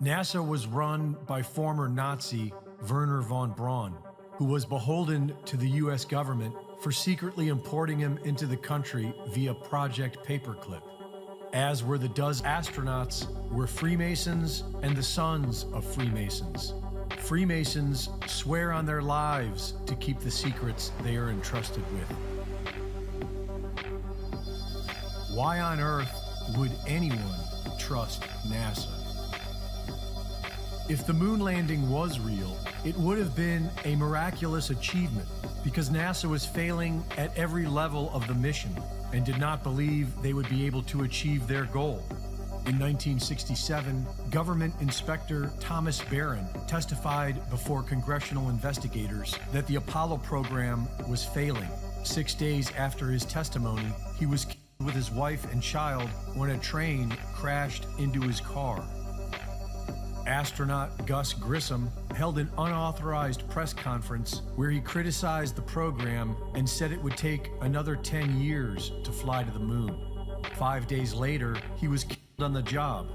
NASA was run by former Nazi Wernher von Braun, who was beholden to the US government for secretly importing him into the country via Project Paperclip. As were the dozen astronauts were Freemasons and the sons of Freemasons. Freemasons swear on their lives to keep the secrets they are entrusted with. Why on earth would anyone trust NASA? If the moon landing was real, it would have been a miraculous achievement because NASA was failing at every level of the mission and did not believe they would be able to achieve their goal. In 1967, government inspector Thomas Barron testified before congressional investigators that the Apollo program was failing. 6 days after his testimony, he was killed with his wife and child when a train crashed into his car. Astronaut Gus Grissom held an unauthorized press conference where he criticized the program and said it would take another 10 years to fly to the moon. 5 days later, he was killed on the job.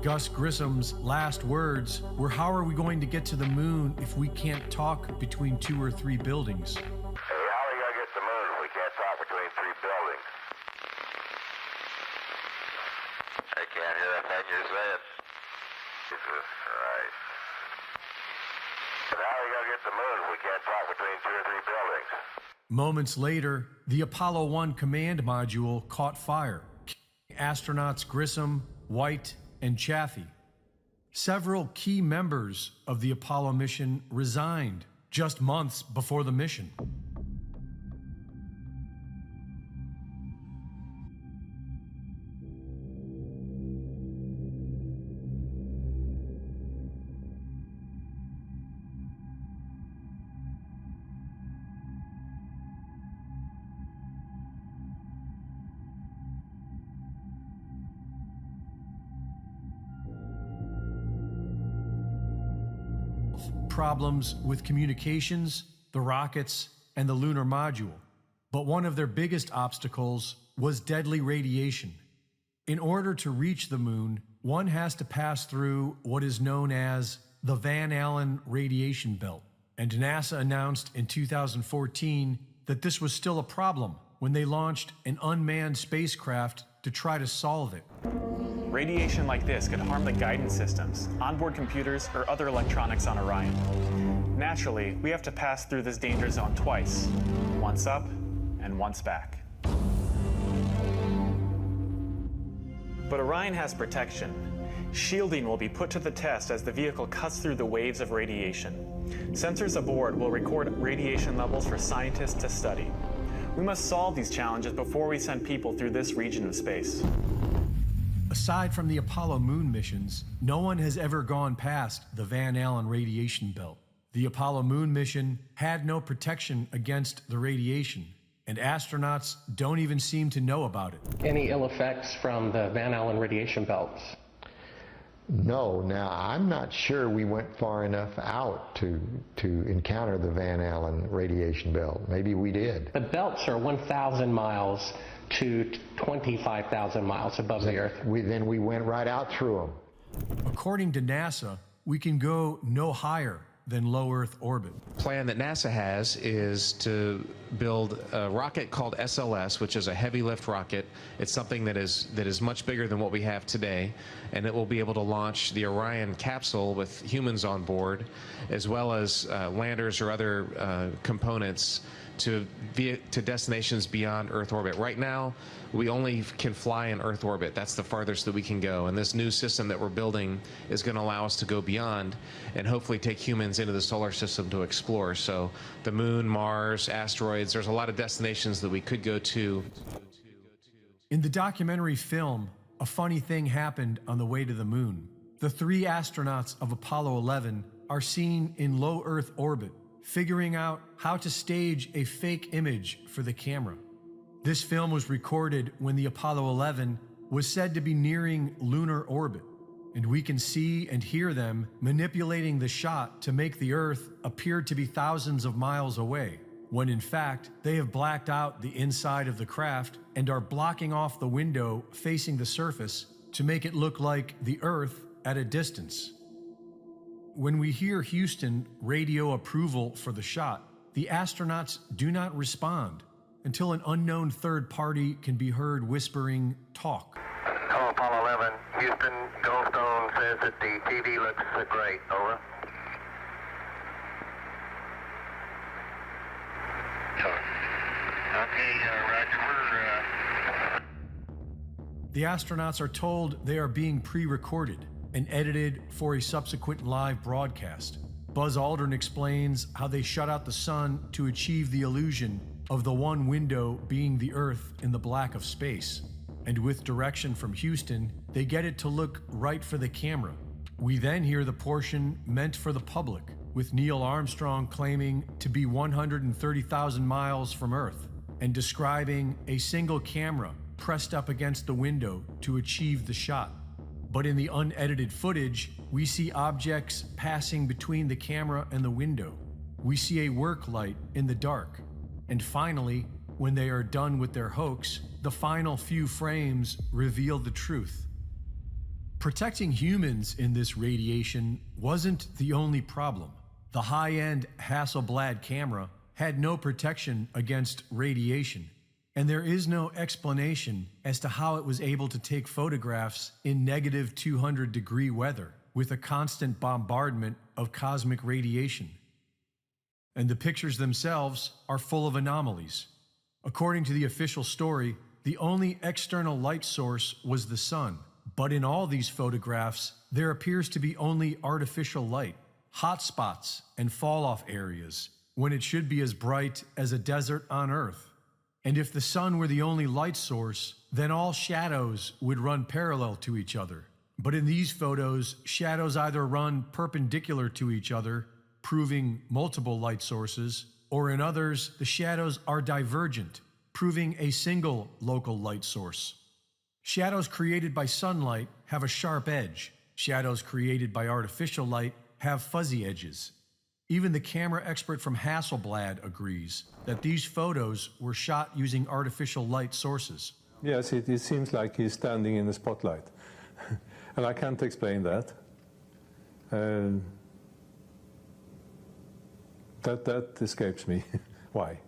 Gus Grissom's last words were, "How are we going to get to the moon if we can't talk between 2 or 3 buildings?" Hey, how are we gonna get to the moon if we can't talk between 3 buildings? I can't hear a thing you're saying. Jesus Christ. But how are we gonna get to the moon if we can't talk between 2 or 3 buildings? Moments later, the Apollo 1 command module caught fire, killing astronauts Grissom, White, and Chaffee. Several key members of the Apollo mission resigned just months before the mission. Problems with communications, the rockets, and the lunar module. But one of their biggest obstacles was deadly radiation. In order to reach the moon, one has to pass through what is known as the Van Allen radiation belt. And NASA announced in 2014 that this was still a problem when they launched an unmanned spacecraft to try to solve it. Radiation like this could harm the guidance systems, onboard computers, or other electronics on Orion. Naturally, we have to pass through this danger zone twice, once up and once back. But Orion has protection. Shielding will be put to the test as the vehicle cuts through the waves of radiation. Sensors aboard will record radiation levels for scientists to study. We must solve these challenges before we send people through this region of space. Aside from the Apollo moon missions, no one has ever gone past the Van Allen radiation belt. The Apollo moon mission had no protection against the radiation, and astronauts don't even seem to know about it. Any ill effects from the Van Allen radiation belts? No, now I'm not sure we went far enough out to encounter the Van Allen radiation belt. Maybe we did. The belts are 1,000 miles to 25,000 miles above the Earth. Then we went right out through them. According to NASA, we can go no higher than low Earth orbit. Plan that NASA has is to build a rocket called SLS, which is a heavy lift rocket. It's something that is much bigger than what we have today, and it will be able to launch the Orion capsule with humans on board, as well as landers or other components to destinations beyond Earth orbit. Right now, we only can fly in Earth orbit. That's the farthest that we can go. And this new system that we're building is going to allow us to go beyond and hopefully take humans into the solar system to explore. So the moon, Mars, asteroids, there's a lot of destinations that we could go to. In the documentary film, a funny thing happened on the way to the moon. The 3 astronauts of Apollo 11 are seen in low Earth orbit, figuring out how to stage a fake image for the camera. This film was recorded when the Apollo 11 was said to be nearing lunar orbit, and we can see and hear them manipulating the shot to make the Earth appear to be thousands of miles away, when in fact they have blacked out the inside of the craft and are blocking off the window facing the surface to make it look like the Earth at a distance. When we hear Houston radio approval for the shot, the astronauts do not respond until an unknown third party can be heard whispering, "Talk." Hello, Apollo 11. Houston, Goldstone says that the TV looks great. Over. Okay, Roger. The astronauts are told they are being pre-recorded and edited for a subsequent live broadcast. Buzz Aldrin explains how they shut out the sun to achieve the illusion of the one window being the Earth in the black of space. And with direction from Houston, they get it to look right for the camera. We then hear the portion meant for the public, with Neil Armstrong claiming to be 130,000 miles from Earth and describing a single camera pressed up against the window to achieve the shot. But in the unedited footage, we see objects passing between the camera and the window. We see a work light in the dark. And finally, when they are done with their hoax, the final few frames reveal the truth. Protecting humans in this radiation wasn't the only problem. The high-end Hasselblad camera had no protection against radiation, and there is no explanation as to how it was able to take photographs in negative 200-degree weather with a constant bombardment of cosmic radiation. And the pictures themselves are full of anomalies. According to the official story, the only external light source was the sun. But in all these photographs, there appears to be only artificial light, hot spots, and fall-off areas, when it should be as bright as a desert on Earth. And if the sun were the only light source, then all shadows would run parallel to each other. But in these photos, shadows either run perpendicular to each other, proving multiple light sources, or in others, the shadows are divergent, proving a single local light source. Shadows created by sunlight have a sharp edge. Shadows created by artificial light have fuzzy edges. Even the camera expert from Hasselblad agrees that these photos were shot using artificial light sources. Yes, it seems like he's standing in the spotlight. And I can't explain that. That escapes me. Why?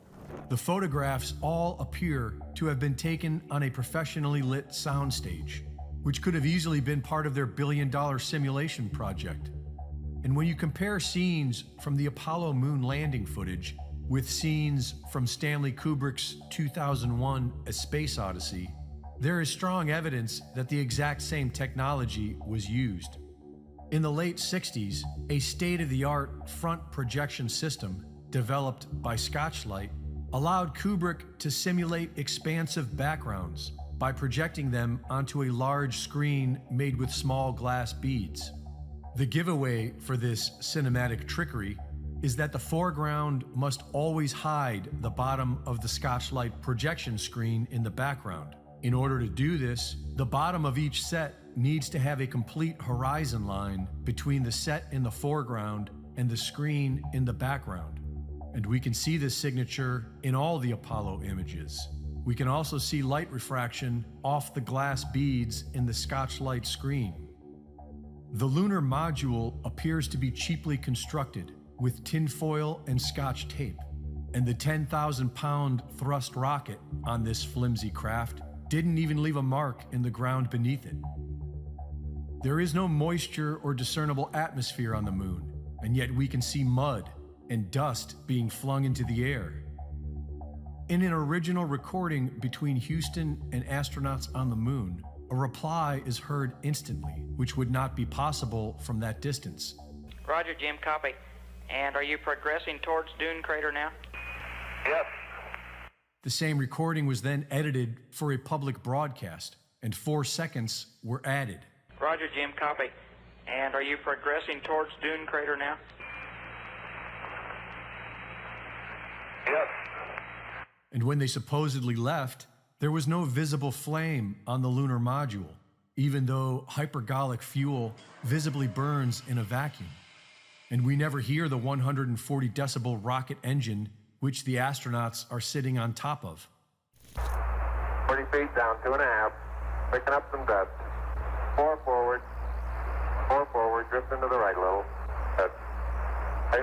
The photographs all appear to have been taken on a professionally lit soundstage, which could have easily been part of their billion-dollar simulation project. And when you compare scenes from the Apollo moon landing footage with scenes from Stanley Kubrick's 2001 A Space Odyssey, there is strong evidence that the exact same technology was used. In the late 60s, a state-of-the-art front projection system developed by Scotchlite allowed Kubrick to simulate expansive backgrounds by projecting them onto a large screen made with small glass beads. The giveaway for this cinematic trickery is that the foreground must always hide the bottom of the Scotchlite projection screen in the background. In order to do this, the bottom of each set needs to have a complete horizon line between the set in the foreground and the screen in the background. And we can see this signature in all the Apollo images. We can also see light refraction off the glass beads in the Scotchlite screen. The lunar module appears to be cheaply constructed with tinfoil and Scotch tape, and the 10,000-pound thrust rocket on this flimsy craft didn't even leave a mark in the ground beneath it. There is no moisture or discernible atmosphere on the moon, and yet we can see mud and dust being flung into the air. In an original recording between Houston and astronauts on the moon, a reply is heard instantly, which would not be possible from that distance. Roger, Jim, copy. And are you progressing towards Dune Crater now? Yes. The same recording was then edited for a public broadcast, and 4 seconds were added. Roger, Jim, copy. And are you progressing towards Dune Crater now? Yes. And when they supposedly left, there was no visible flame on the lunar module, even though hypergolic fuel visibly burns in a vacuum. And we never hear the 140 decibel rocket engine which the astronauts are sitting on top of. 40 feet down, 2.5. Picking up some dust. 4 forward, drifting to the right a little. Hey?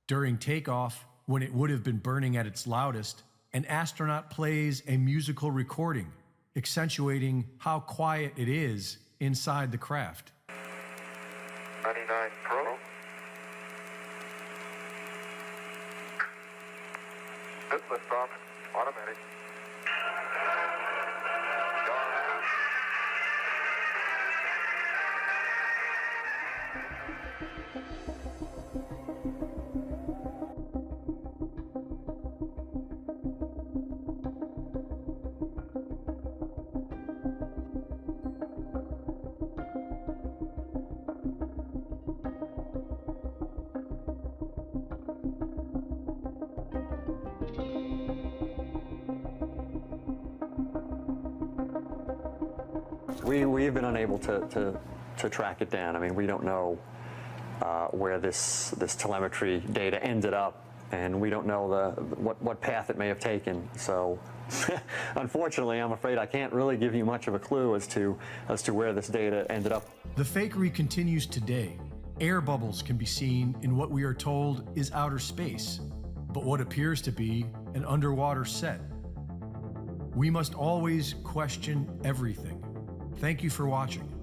During takeoff, when it would have been burning at its loudest, an astronaut plays a musical recording, accentuating how quiet it is inside the craft. 99 Pro. Good liftoff. Automatic. We've been unable to track it down. I mean, we don't know where this telemetry data ended up, and we don't know what path it may have taken. So, unfortunately, I'm afraid I can't really give you much of a clue as to where this data ended up. The fakery continues today. Air bubbles can be seen in what we are told is outer space, but what appears to be an underwater set. We must always question everything. Thank you for watching.